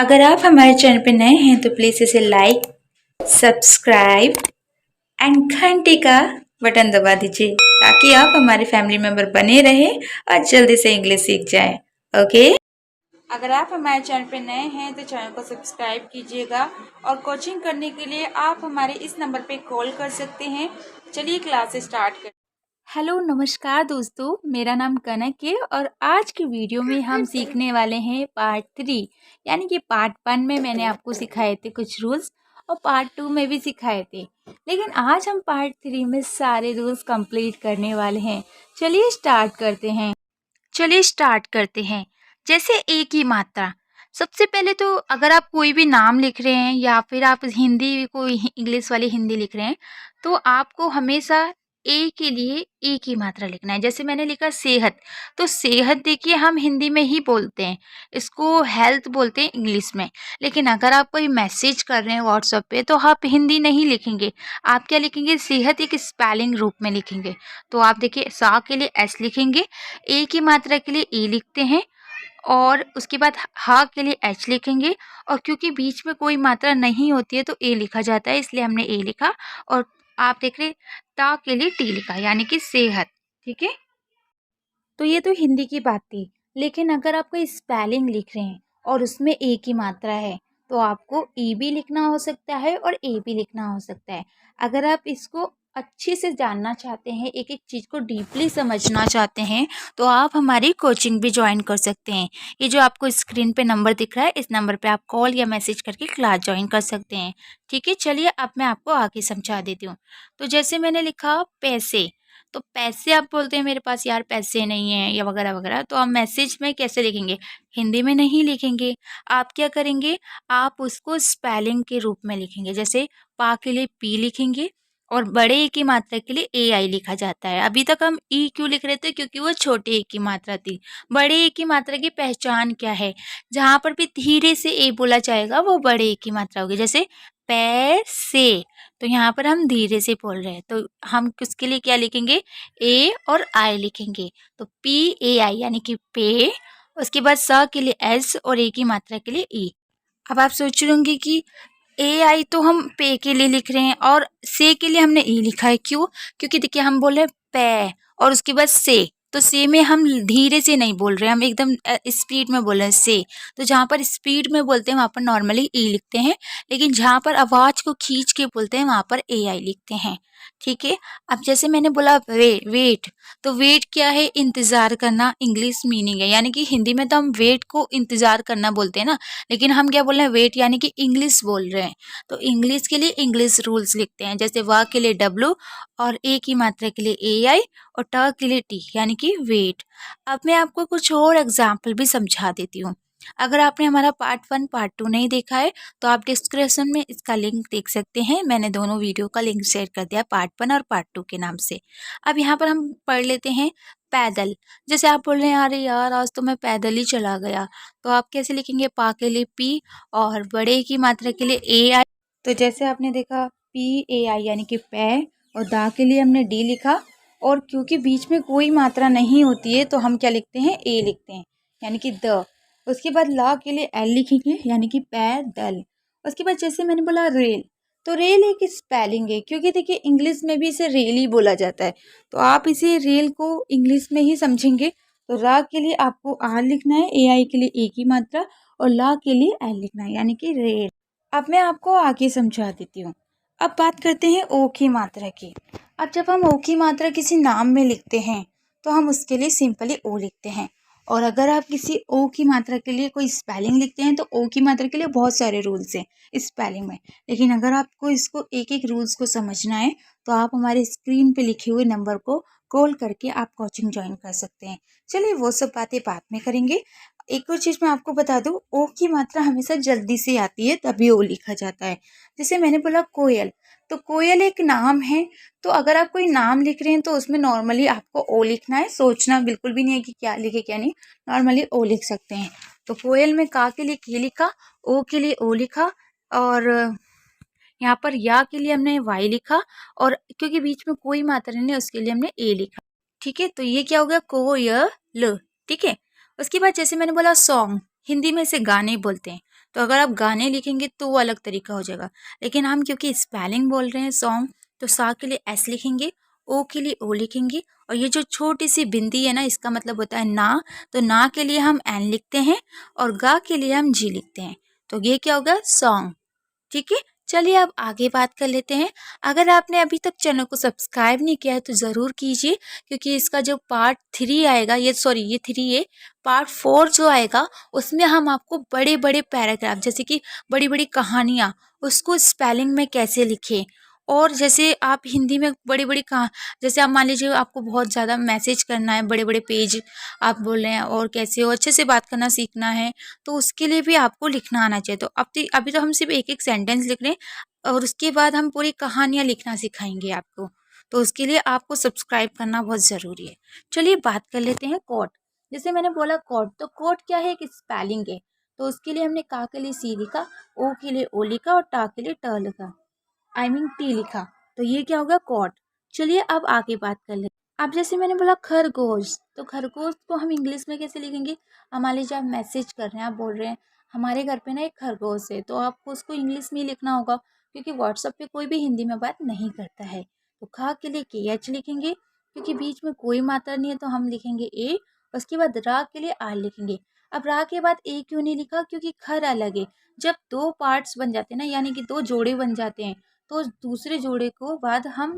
अगर आप हमारे चैनल पर नए हैं तो प्लीज़ इसे लाइक, सब्सक्राइब एंड घंटी का बटन दबा दीजिए ताकि आप हमारे फैमिली मेंबर बने रहें और जल्दी से इंग्लिश सीख जाएं। ओके। अगर आप हमारे चैनल पर नए हैं तो चैनल को सब्सक्राइब कीजिएगा और कोचिंग करने के लिए आप हमारे इस नंबर पे कॉल कर सकते हैं। चलिए क्लास स्टार्ट करें। हेलो नमस्कार दोस्तों, मेरा नाम कनक है और आज की वीडियो में हम सीखने वाले हैं पार्ट 3, यानी कि पार्ट 1 में मैंने आपको सिखाए थे कुछ रूल्स और पार्ट 2 में भी सिखाए थे, लेकिन आज हम पार्ट 3 में सारे रूल्स कंप्लीट करने वाले हैं। चलिए स्टार्ट करते हैं। जैसे ए की मात्रा, सबसे पहले तो अगर आप कोई भी नाम लिख रहे हैं या फिर आप हिंदी कोई इंग्लिश वाली हिंदी लिख रहे हैं तो आपको हमेशा ए के लिए ए की मात्रा लिखना है। जैसे मैंने लिखा सेहत, तो सेहत देखिए हम हिंदी में ही बोलते हैं, इसको हेल्थ बोलते हैं इंग्लिश में। लेकिन अगर आप कोई मैसेज कर रहे हैं व्हाट्सएप पे तो आप हिंदी नहीं लिखेंगे, आप क्या लिखेंगे, सेहत एक स्पेलिंग रूप में लिखेंगे। तो आप देखिए सा के लिए एस लिखेंगे, ए की मात्रा के लिए ए लिखते हैं और उसके बाद हा के लिए एच लिखेंगे, और क्योंकि बीच में कोई मात्रा नहीं होती है तो ए लिखा जाता है, इसलिए हमने ए लिखा। और आप देख रहे ता के लिए टी लिखा, यानी कि सेहत। ठीक है, तो ये तो हिंदी की बात थी। लेकिन अगर आप कोई स्पेलिंग लिख रहे हैं और उसमें ए की मात्रा है तो आपको ई भी लिखना हो सकता है और ए भी लिखना हो सकता है। अगर आप इसको अच्छे से जानना चाहते हैं, एक एक चीज़ को डीपली समझना चाहते हैं, तो आप हमारी कोचिंग भी ज्वाइन कर सकते हैं। ये जो आपको स्क्रीन पे नंबर दिख रहा है, इस नंबर पे आप कॉल या मैसेज करके क्लास ज्वाइन कर सकते हैं। ठीक है, चलिए अब मैं आपको आगे समझा देती हूँ। तो जैसे मैंने लिखा पैसे, तो पैसे आप बोलते हैं मेरे पास यार पैसे नहीं हैं या वगैरह वगैरह, तो आप मैसेज में कैसे लिखेंगे, हिंदी में नहीं लिखेंगे। आप क्या करेंगे, आप उसको स्पेलिंग के रूप में लिखेंगे। जैसे पा के लिए पी लिखेंगे और बड़े ए की मात्रा के लिए ए आई लिखा जाता है। अभी तक हम ई क्यों लिख रहे थे, क्योंकि वो छोटे ए की मात्रा थी। बड़े ए की मात्रा की पहचान क्या है, जहाँ पर भी धीरे से ए बोला जाएगा वो बड़े ए की मात्रा होगी। जैसे पैसे, तो यहाँ पर हम धीरे से बोल रहे हैं तो हम किसके लिए क्या लिखेंगे, ए और आई लिखेंगे। तो पी ए आई यानी कि पे, उसके बाद स के लिए एस और ए की मात्रा के लिए ई। अब आप सोच रहे होंगे कि ए आई तो हम पे के लिए लिख रहे हैं और से के लिए हमने ई लिखा है, क्यों, क्योंकि देखिए हम बोल रहे हैं पे और उसके बाद से, तो से में हम धीरे से नहीं बोल रहे हैं, हम एकदम स्पीड में बोल रहे हैं से। तो जहाँ पर स्पीड में बोलते हैं वहाँ पर नॉर्मली ई लिखते हैं, लेकिन जहाँ पर आवाज़ को खींच के बोलते हैं वहाँ पर ए आई लिखते हैं। ठीक है, अब जैसे मैंने बोला वेट, तो वेट क्या है, इंतज़ार करना इंग्लिश मीनिंग है, यानी कि हिंदी में तो हम वेट को इंतज़ार करना बोलते हैं ना, लेकिन हम क्या बोल रहे हैं, वेट यानी कि इंग्लिश बोल रहे हैं। तो इंग्लिश के लिए इंग्लिश रूल्स लिखते हैं। जैसे वा के लिए डब्लू और ए की मात्रा के लिए ए आई और ट के लिए टी, यानी कि वेट। अब मैं आपको कुछ और एग्जाम्पल भी समझा देती हूँ। अगर आपने हमारा पार्ट 1 पार्ट 2 नहीं देखा है तो आप डिस्क्रिप्शन में इसका लिंक देख सकते हैं, मैंने दोनों वीडियो का लिंक शेयर कर दिया, पार्ट 1 और पार्ट 2 के नाम से। अब यहाँ पर हम पढ़ लेते हैं पैदल। जैसे आप बोल रहे हैं अरे यार आज तो मैं पैदल ही चला गया, तो आप कैसे लिखेंगे, पा के लिए पी और बड़े की मात्रा के लिए ए आई। तो जैसे आपने देखा पी ए आई यानी कि पै, और दा के लिए हमने डी लिखा, और क्योंकि बीच में कोई मात्रा नहीं होती है तो हम क्या लिखते हैं, ए लिखते हैं, यानी कि द। उसके बाद ला के लिए एल लिखेंगे, यानी कि पैदल। उसके बाद जैसे मैंने बोला रेल, तो रेल एक स्पेलिंग है, क्योंकि देखिए इंग्लिश में भी इसे रेल ही बोला जाता है, तो आप इसे रेल को इंग्लिश में ही समझेंगे। तो रा के लिए आपको आर लिखना है, ए आई के लिए ए की मात्रा, और ला के लिए एल लिखना है, यानी कि रेल। अब मैं आपको आगे समझा देती हूँ। अब बात करते हैं ओ की मात्रा की। अब जब हम ओ की मात्रा किसी नाम में लिखते हैं तो हम उसके लिए सिंपली ओ लिखते हैं, और अगर आप किसी ओ की मात्रा के लिए कोई स्पेलिंग लिखते हैं तो ओ की मात्रा के लिए बहुत सारे रूल्स हैं स्पेलिंग में। लेकिन अगर आपको इसको एक एक रूल्स को समझना है तो आप हमारे स्क्रीन पे लिखे हुए नंबर को कॉल करके आप कोचिंग ज्वाइन कर सकते हैं। चलिए वो सब बातें बाद में करेंगे। एक और चीज़ मैं आपको बता दूं, ओ की मात्रा हमेशा जल्दी से आती है तभी ओ लिखा जाता है। जैसे मैंने बोला कोयल, तो कोयल एक नाम है, तो अगर आप कोई नाम लिख रहे हैं तो उसमें नॉर्मली आपको ओ लिखना है, सोचना बिल्कुल भी नहीं है कि क्या लिखे क्या नहीं, नॉर्मली ओ लिख सकते हैं। तो कोयल में का के लिए के लिखा, ओ के लिए ओ लिखा, और यहाँ पर या के लिए हमने वाई लिखा, और क्योंकि बीच में कोई मात्रा नहीं है उसके लिए हमने ए लिखा। ठीक है, तो ये क्या हो गया, कोयल। ठीक है, उसके बाद जैसे मैंने बोला सॉन्ग, हिंदी में इसे गाने बोलते हैं। तो अगर आप गाने लिखेंगे तो वो अलग तरीका हो जाएगा, लेकिन हम क्योंकि स्पेलिंग बोल रहे हैं सॉन्ग, तो सा के लिए एस लिखेंगे, ओ के लिए ओ लिखेंगे, और ये जो छोटी सी बिंदी है ना, इसका मतलब होता है ना। तो ना के लिए हम एन लिखते हैं और गा के लिए हम जी लिखते हैं। तो ये क्या होगा? सॉन्ग। ठीक है, चलिए अब आगे बात कर लेते हैं। अगर आपने अभी तक चैनल को सब्सक्राइब नहीं किया है तो ज़रूर कीजिए, क्योंकि इसका जो पार्ट 3 आएगा, ये 3 है, पार्ट 4 जो आएगा उसमें हम आपको बड़े बड़े पैराग्राफ, जैसे कि बड़ी बड़ी कहानियाँ, उसको स्पेलिंग में कैसे लिखें, और जैसे आप हिंदी में बड़ी बड़ी कहा, जैसे आप मान लीजिए आपको बहुत ज़्यादा मैसेज करना है, बड़े बड़े पेज आप बोल रहे हैं, और कैसे हो अच्छे से बात करना सीखना है, तो उसके लिए भी आपको लिखना आना चाहिए। तो अभी तो हम सिर्फ एक एक सेंटेंस लिख रहे हैं, और उसके बाद हम पूरी कहानियाँ लिखना सिखाएंगे आपको। तो उसके लिए आपको सब्सक्राइब करना बहुत ज़रूरी है। चलिए बात कर लेते हैं कोट। जैसे मैंने बोला कोट, तो कोट क्या है? एक स्पेलिंग है। तो उसके लिए हमने का के लिए सी लिखा, ओ के लिए ओ लिखा, और टा के लिए ट लिखा, टी लिखा। तो ये क्या होगा? कोट। चलिए अब आगे बात कर ले। अब जैसे मैंने बोला खरगोश, तो खरगोश को हम इंग्लिश में कैसे लिखेंगे? अब मान लीजिए आप मैसेज कर रहे हैं, आप बोल रहे हैं हमारे घर पे ना एक खरगोश है, तो आपको उसको इंग्लिश में ही लिखना होगा, क्योंकि व्हाट्सएप पे कोई भी हिंदी में बात नहीं करता है। तो खा के लिए के एच लिखेंगे, क्योंकि बीच में कोई मात्रा नहीं है, तो हम लिखेंगे ए। उसके बाद रा के लिए आर लिखेंगे। अब रा के बाद ए क्यों नहीं लिखा? क्योंकि खर अलग है। जब दो पार्ट्स बन जाते हैं ना, यानी कि दो जोड़े बन जाते हैं, तो दूसरे जोड़े को बाद हम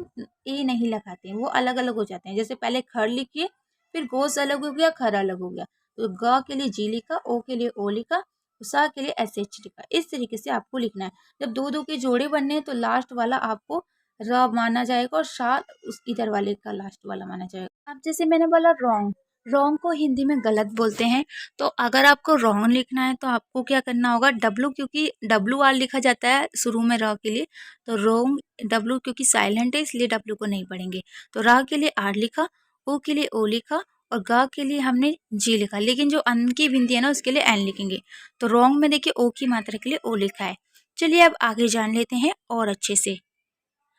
ए नहीं लगाते हैं, वो अलग अलग हो जाते हैं। जैसे पहले खर लिखिए, फिर गोस अलग हो गया, खर अलग हो गया। तो ग के लिए जी लिखा, ओ के लिए ओ लिखा, सा के लिए एस एच लिखा। इस तरीके से आपको लिखना है। जब दो दो के जोड़े बनने हैं तो लास्ट वाला आपको र माना जाएगा, और शा उस इधर वाले का लास्ट वाला माना जाएगा। अब जैसे मैंने बोला रॉन्ग, रॉन्ग को हिंदी में गलत बोलते हैं। तो अगर आपको रॉन्ग लिखना है तो आपको क्या करना होगा? डब्लू, क्योंकि डब्लू आर लिखा जाता है शुरू में र के लिए, तो रॉन्ग डब्लू क्योंकि साइलेंट है इसलिए डब्लू को नहीं पढ़ेंगे। तो रा के लिए आर लिखा, ओ के लिए ओ लिखा, और गा के लिए हमने जी लिखा, लेकिन जो अन की बिंदी है ना उसके लिए एन लिखेंगे। तो रॉन्ग में देखिए ओ की मात्रा के लिए ओ लिखा है। चलिए अब आगे जान लेते हैं और अच्छे से।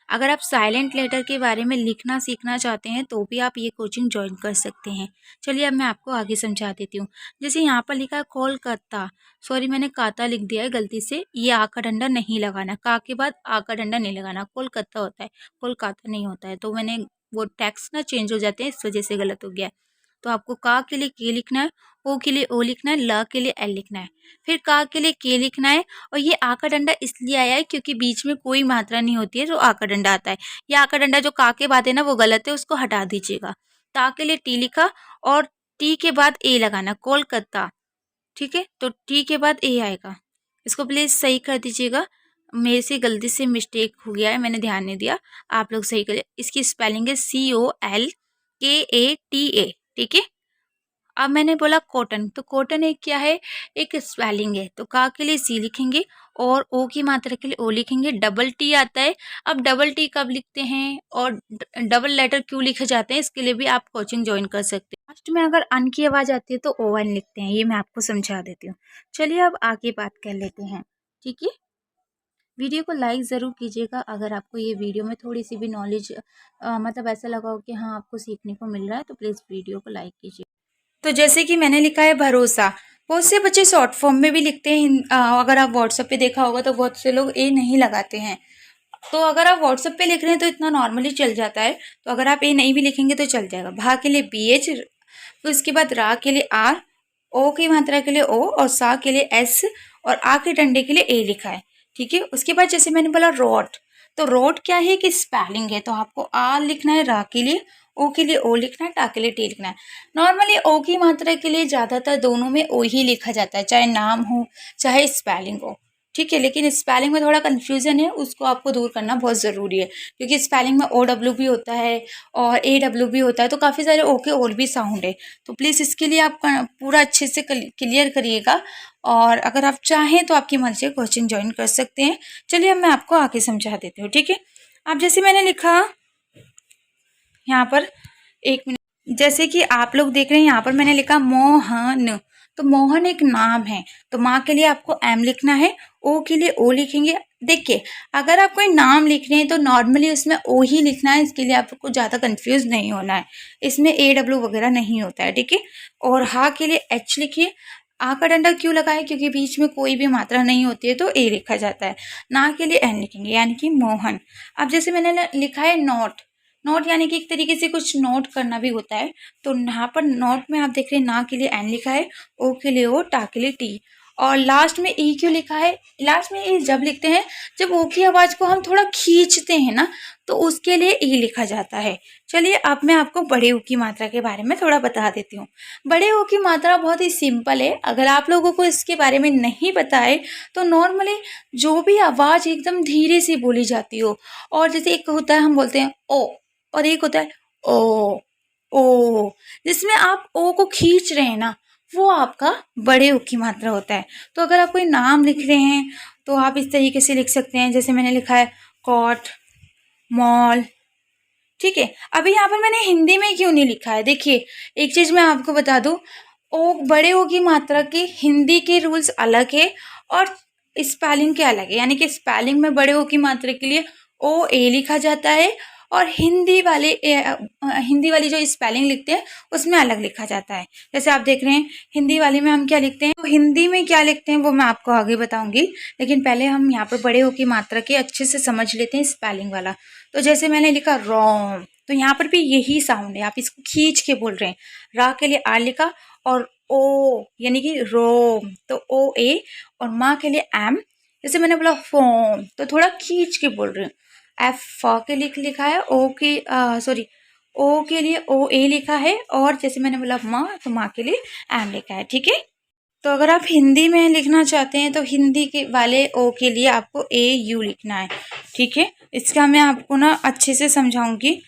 अगर आप साइलेंट लेटर के बारे में लिखना सीखना चाहते हैं तो भी आप ये कोचिंग ज्वाइन कर सकते हैं। चलिए अब मैं आपको आगे समझा देती हूँ। जैसे यहाँ पर लिखा है कोलकाता, सॉरी मैंने काता लिख दिया है गलती से, ये आ का डंडा नहीं लगाना, का के बाद आ का डंडा नहीं लगाना, कोलकाता होता है, कोलकाता नहीं होता है। तो मैंने वो टेक्स्ट ना चेंज हो जाते हैं, इस वजह से गलत हो गया है। तो आपको का के लिए के लिखना है, ओ के लिए ओ लिखना है, ल के लिए एल लिखना है, फिर का के लिए के लिखना है। और ये आ का डंडा इसलिए आया है क्योंकि बीच में कोई मात्रा नहीं होती है, जो आ का डंडा आता है। ये आ का डंडा जो का के बाद है ना वो गलत है, उसको हटा दीजिएगा। ता के लिए टी लिखा, और टी के बाद ए लगाना, कोलकाता। ठीक है, तो टी के बाद ए आएगा। इसको प्लीज़ सही कर दीजिएगा, मेरे से गलती से मिस्टेक हो गया है, मैंने ध्यान नहीं दिया, आप लोग सही करिए। इसकी स्पेलिंग है COLKATA। ठीक है, अब मैंने बोला कॉटन, तो कॉटन एक क्या है? एक स्पेलिंग है। तो का के लिए सी लिखेंगे, और ओ की मात्रा के लिए ओ लिखेंगे, डबल टी आता है। अब डबल टी कब लिखते हैं और डबल लेटर क्यों लिखे जाते हैं, इसके लिए भी आप कोचिंग ज्वाइन कर सकते हैं। लास्ट में अगर अन की आवाज़ आती है तो ओ एन लिखते हैं, ये मैं आपको समझा देती हूँ। चलिए अब आगे बात कर लेते हैं। ठीक है, वीडियो को लाइक ज़रूर कीजिएगा अगर आपको ये वीडियो में थोड़ी सी भी नॉलेज मतलब ऐसा लगा हो कि हाँ आपको सीखने को मिल रहा है, तो प्लीज़ वीडियो को लाइक कीजिए। तो जैसे कि मैंने लिखा है भरोसा, बहुत से बच्चे शॉर्ट फॉर्म में भी लिखते हैं। अगर आप व्हाट्सएप पे देखा होगा तो बहुत से लोग ए नहीं लगाते हैं। तो अगर आप व्हाट्सएप पे लिख रहे हैं तो इतना नॉर्मली चल जाता है। तो अगर आप ए नहीं भी लिखेंगे तो चल जाएगा। भा के लिए BH, फिर उसके बाद रा के लिए आर, ओ की मात्रा के लिए ओ, और सा के लिए एस, और आ के डंडे के लिए ए लिखा है। ठीक है, उसके बाद जैसे मैंने बोला रोट, तो रोट क्या है कि स्पेलिंग है। तो आपको आर लिखना है रा के लिए, ओ के लिए ओ लिखना है, टा के लिए टी लिखना है। नॉर्मली ओ की मात्रा के लिए ज़्यादातर दोनों में ओ ही लिखा जाता है, चाहे नाम हो चाहे स्पेलिंग हो। ठीक है, लेकिन स्पेलिंग में थोड़ा कन्फ्यूज़न है, उसको आपको दूर करना बहुत ज़रूरी है, क्योंकि स्पेलिंग में OW भी होता है और AW भी होता है, तो काफ़ी सारे ओ के और भी साउंड है। तो प्लीज़ इसके लिए आप पूरा अच्छे से क्लियर करिएगा, और अगर आप चाहें तो आपकी मर्जी कोचिंग ज्वाइन कर सकते हैं। चलिए अब मैं आपको आगे समझा देती हूँ। ठीक है, अब जैसे मैंने लिखा यहाँ पर, एक मिनट, जैसे कि आप लोग देख रहे हैं यहाँ पर मैंने लिखा मोहन, तो मोहन एक नाम है। तो माँ के लिए आपको एम लिखना है, ओ के लिए ओ लिखेंगे। देखिए, अगर आप कोई नाम लिख रहे हैं तो नॉर्मली उसमें ओ ही लिखना है, इसके लिए आपको ज़्यादा कंफ्यूज नहीं होना है, इसमें AW वगैरह नहीं होता है। ठीक है, और हा के लिए H लिखिए, आ का डंडा क्यों लगा है? क्योंकि बीच में कोई भी मात्रा नहीं होती है तो ए लिखा जाता है। ना के लिए एन लिखेंगे यानी कि मोहन। अब जैसे मैंने लिखा है नोट, नोट यानी कि एक तरीके से कुछ नोट करना भी होता है। तो यहाँ पर नोट में आप देख रहे हैं ना के लिए एन लिखा है, ओ के लिए ओ, टा के लिए टी, और लास्ट में ई क्यों लिखा है? लास्ट में ई जब लिखते हैं जब ओ की आवाज़ को हम थोड़ा खींचते हैं ना, तो उसके लिए ई लिखा जाता है। चलिए अब मैं आपको बड़े ऊ की मात्रा के बारे में थोड़ा बता देती हूँ। बड़े ऊ की मात्रा बहुत ही सिंपल है। अगर आप लोगों को इसके बारे में नहीं पता है तो नॉर्मली जो भी आवाज़ एकदम धीरे से बोली जाती हो, और जैसे एक होता है हम बोलते हैं ओ, और एक होता है ओ, ओ, जिसमें आप ओ को खींच रहे हैं ना, वो आपका बड़े ऊ की मात्रा होता है। तो अगर आप कोई नाम लिख रहे हैं तो आप इस तरीके से लिख सकते हैं, जैसे मैंने लिखा है कॉट, मॉल, ठीक है। अभी यहाँ पर मैंने हिंदी में क्यों नहीं लिखा है? देखिए एक चीज़ मैं आपको बता दूँ, ओ बड़े ओ की मात्रा के हिंदी के रूल्स अलग है और स्पेलिंग के अलग है। यानी कि स्पेलिंग में बड़े ओ की मात्रा के लिए ओ ए लिखा जाता है, और हिंदी वाली जो स्पेलिंग लिखते हैं उसमें अलग लिखा जाता है। जैसे आप देख रहे हैं हिंदी वाली में हम क्या लिखते हैं, तो हिंदी में क्या लिखते हैं वो मैं आपको आगे बताऊंगी, लेकिन पहले हम यहाँ पर बड़े ओ की मात्रा के अच्छे से समझ लेते हैं स्पेलिंग वाला। तो जैसे मैंने लिखा रोम, तो यहाँ पर भी यही साउंड है, आप इसको खींच के बोल रहे हैं। रा के लिए आर लिखा, और ओ यानी कि रोम, तो ओ ए, और माँ के लिए एम। जैसे मैंने बोला फोम, तो थोड़ा खींच के बोल रहे हैं। एफ फ के लिए लिखा है, ओ के सॉरी ओ के लिए ओ ए लिखा है, और जैसे मैंने बोला माँ, तो माँ के लिए एम लिखा है, ठीक है। तो अगर आप हिंदी में लिखना चाहते हैं तो हिंदी के वाले ओ के लिए आपको ए यू लिखना है, ठीक है। इसका मैं आपको ना अच्छे से समझाऊंगी,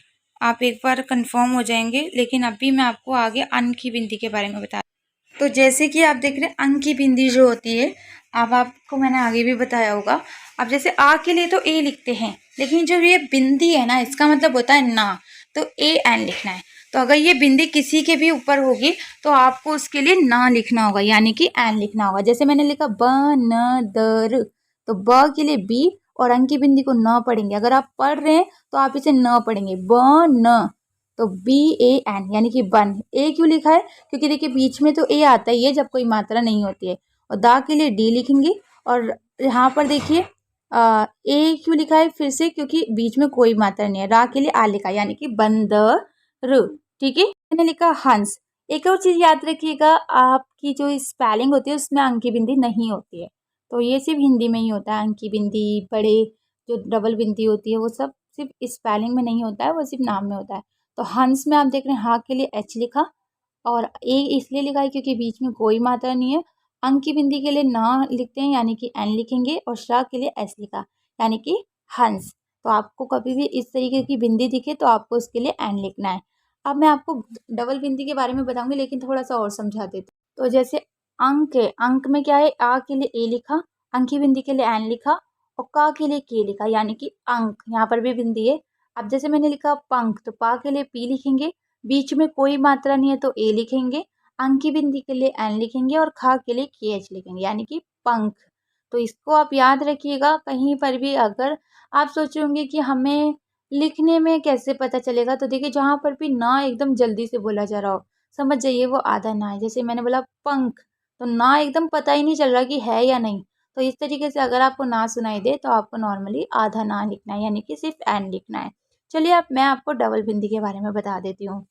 आप एक बार कंफर्म हो जाएंगे। लेकिन अभी मैं आपको आगे अन की बिंदी के बारे में बता, तो जैसे कि आप देख रहे हैं अन की बिंदी जो होती है, अब आपको मैंने आगे भी बताया होगा। अब जैसे आ के लिए तो ए लिखते हैं, लेकिन जो ये बिंदी है ना, इसका मतलब होता है ना, तो ए एन लिखना है। तो अगर ये बिंदी किसी के भी ऊपर होगी तो आपको उसके लिए ना लिखना होगा, यानी कि एन लिखना होगा। जैसे मैंने लिखा ब न दर, तो ब के लिए बी, और अन की बिंदी को न पढ़ेंगे। अगर आप पढ़ रहे हैं तो आप इसे न पढ़ेंगे, ब न, तो बी ए एन यानी कि बन। ए क्यों लिखा है? क्योंकि देखिए बीच में तो ए आता ही है जब कोई मात्रा नहीं होती है। और दा के लिए डी लिखेंगे, और यहाँ पर देखिए ए क्यों लिखा है फिर से? क्योंकि बीच में कोई मात्रा नहीं है। रा के लिए आ लिखा है, यानी कि बंदर, ठीक है। मैंने लिखा हंस। एक और चीज याद रखिएगा, आपकी जो स्पेलिंग होती है उसमें अंकी बिंदी नहीं होती है, तो ये सिर्फ हिंदी में ही होता है। अंकी बिंदी, बड़े जो डबल बिंदी होती है वो सब सिर्फ स्पेलिंग में नहीं होता है, वो सिर्फ नाम में होता है। तो हंस में आप देख रहे हैं हा के लिए एच लिखा, और ए इसलिए लिखा है क्योंकि बीच में कोई मात्रा नहीं है। अंक की बिंदी के लिए ना लिखते हैं यानी कि एन लिखेंगे, और श्रा के लिए एस लिखा यानी कि हंस। तो आपको कभी भी इस तरीके की बिंदी दिखे तो आपको उसके लिए एन लिखना है। अब मैं आपको डबल बिंदी के बारे में बताऊंगी, लेकिन थोड़ा सा और समझा देती हूँ। तो जैसे अंक है, अंक में क्या है, आ के लिए ए लिखा, अंक की बिंदी के लिए एन लिखा, और का के लिए के लिखा यानी कि अंक, यहाँ पर भी बिंदी है। अब जैसे मैंने लिखा पंख, तो पा के लिए पी लिखेंगे, बीच में कोई मात्रा नहीं है तो ए लिखेंगे, अंक की बिंदी के लिए एन लिखेंगे, और खा के लिए के एच लिखेंगे यानी कि पंख। तो इसको आप याद रखिएगा। कहीं पर भी अगर आप सोचे होंगे कि हमें लिखने में कैसे पता चलेगा, तो देखिए जहाँ पर भी ना एकदम जल्दी से बोला जा रहा हो, समझ जाइए वो आधा ना है। जैसे मैंने बोला पंख, तो ना एकदम पता ही नहीं चल रहा कि है या नहीं। तो इस तरीके से अगर आपको ना सुनाई दे तो आपको नॉर्मली आधा ना लिखना है, यानी कि सिर्फ एन लिखना है। चलिए अब मैं आपको डबल बिंदी के बारे में बता देती हूँ।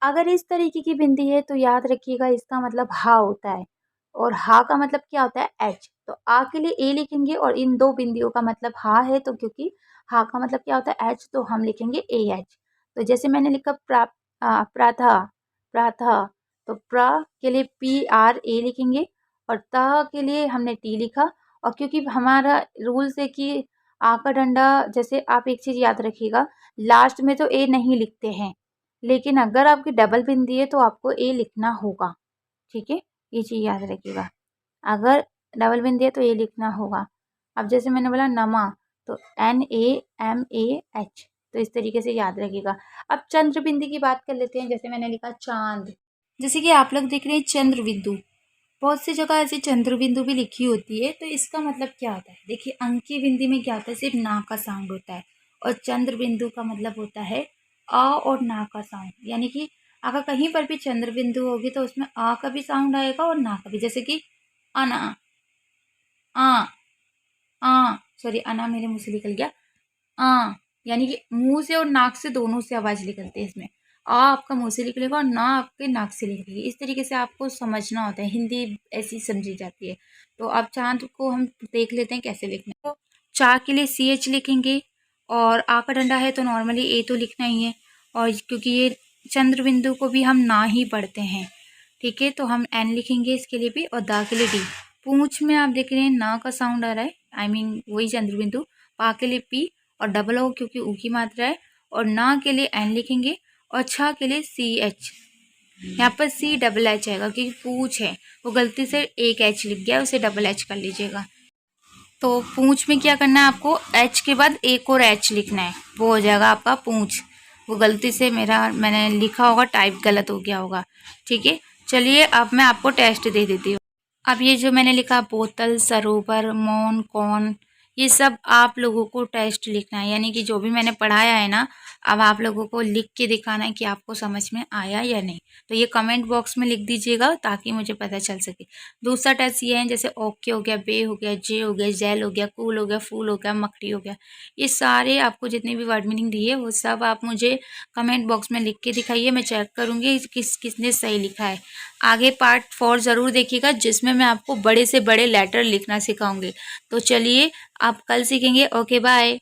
अगर इस तरीके की बिंदी है तो याद रखिएगा इसका मतलब हा होता है, और हा का मतलब क्या होता है, एच। तो आ के लिए ए लिखेंगे, और इन दो बिंदियों का मतलब हा है, तो क्योंकि हा का मतलब क्या होता है, एच, तो हम लिखेंगे ए एच। तो जैसे मैंने लिखा प्राथा, प्राथा, तो प्र के लिए पी आर ए लिखेंगे, और त के लिए हमने टी लिखा। और क्योंकि हमारा रूल्स है कि आ का डंडा, जैसे आप एक चीज़ याद रखिएगा, लास्ट में तो ए नहीं लिखते हैं, लेकिन अगर आपकी डबल बिंदी है तो आपको ए लिखना होगा, ठीक है। ये चीज़ याद रखिएगा, अगर डबल बिंदी है तो ए लिखना होगा। अब जैसे मैंने बोला नमा, तो N A M A H, तो इस तरीके से याद रखिएगा। अब चंद्र बिंदी की बात कर लेते हैं। जैसे मैंने लिखा चांद, जैसे कि आप लोग देख रहे हैं चंद्र बिंदु, बहुत सी जगह ऐसी चंद्र बिंदु भी लिखी होती है। तो इसका मतलब क्या होता है, देखिए अंकी बिंदी में क्या होता है, सिर्फ ना का साउंड होता है, और चंद्र बिंदु का मतलब होता है अ और ना का साउंड, यानी कि अगर कहीं पर भी चंद्र बिंदु होगी तो उसमें आ का भी साउंड आएगा और ना का भी, जैसे कि अना, आ, आ, सॉरी अना मेरे मुंह से निकल गया, आ, यानी कि मुंह से और नाक से दोनों से आवाज निकलती है इसमें। आ आपका मुंह से निकलेगा और ना आपके नाक से निकलेगी। इस तरीके से आपको समझना होता है, हिंदी ऐसी समझी जाती है। तो अब चांद को हम देख लेते हैं कैसे लिखना है। तो चा के लिए सी एच लिखेंगे, और आ का डंडा है तो नॉर्मली ए तो लिखना ही है, और क्योंकि ये चंद्र बिंदु को भी हम ना ही पढ़ते हैं, ठीक है, तो हम एन लिखेंगे इसके लिए भी, और दा के लिए डी। पूंछ में आप देख रहे हैं ना का साउंड आ रहा है, आई मीन वही चंद्र बिंदु। पा के लिए पी और डबल ओ क्योंकि ऊ की मात्रा है, और ना के लिए एन लिखेंगे, और छा के लिए सी एच। यहाँ पर सी डबल एच आएगा क्योंकि पूछ है, वो गलती से एक एच लिख गया, उसे डबल एच कर लीजिएगा। तो पूंछ में क्या करना है, आपको एच के बाद एक और एच लिखना है, वो हो जाएगा आपका पूंछ। वो गलती से मैंने लिखा होगा, टाइप गलत हो गया होगा, ठीक है। चलिए अब मैं आपको टेस्ट दे देती हूँ। अब ये जो मैंने लिखा बोतल, सरोवर, मौन, कौन, ये सब आप लोगों को टेस्ट लिखना है, यानी कि जो भी मैंने पढ़ाया है ना, अब आप लोगों को लिख के दिखाना है कि आपको समझ में आया या नहीं। तो ये कमेंट बॉक्स में लिख दीजिएगा ताकि मुझे पता चल सके। दूसरा टेस्ट ये है, जैसे ओके हो गया, बे हो गया, जे हो गया, जैल हो गया, कूल हो गया, फूल हो गया, मकड़ी हो गया, ये सारे आपको जितने भी वर्ड मीनिंग दिए वो सब आप मुझे कमेंट बॉक्स में लिख के दिखाइए, मैं चेक करूँगी किसने सही लिखा है। आगे पार्ट 4 ज़रूर देखिएगा जिसमें मैं आपको बड़े से बड़े लेटर लिखना सिखाऊंगी। तो चलिए आप कल सीखेंगे। Okay bye.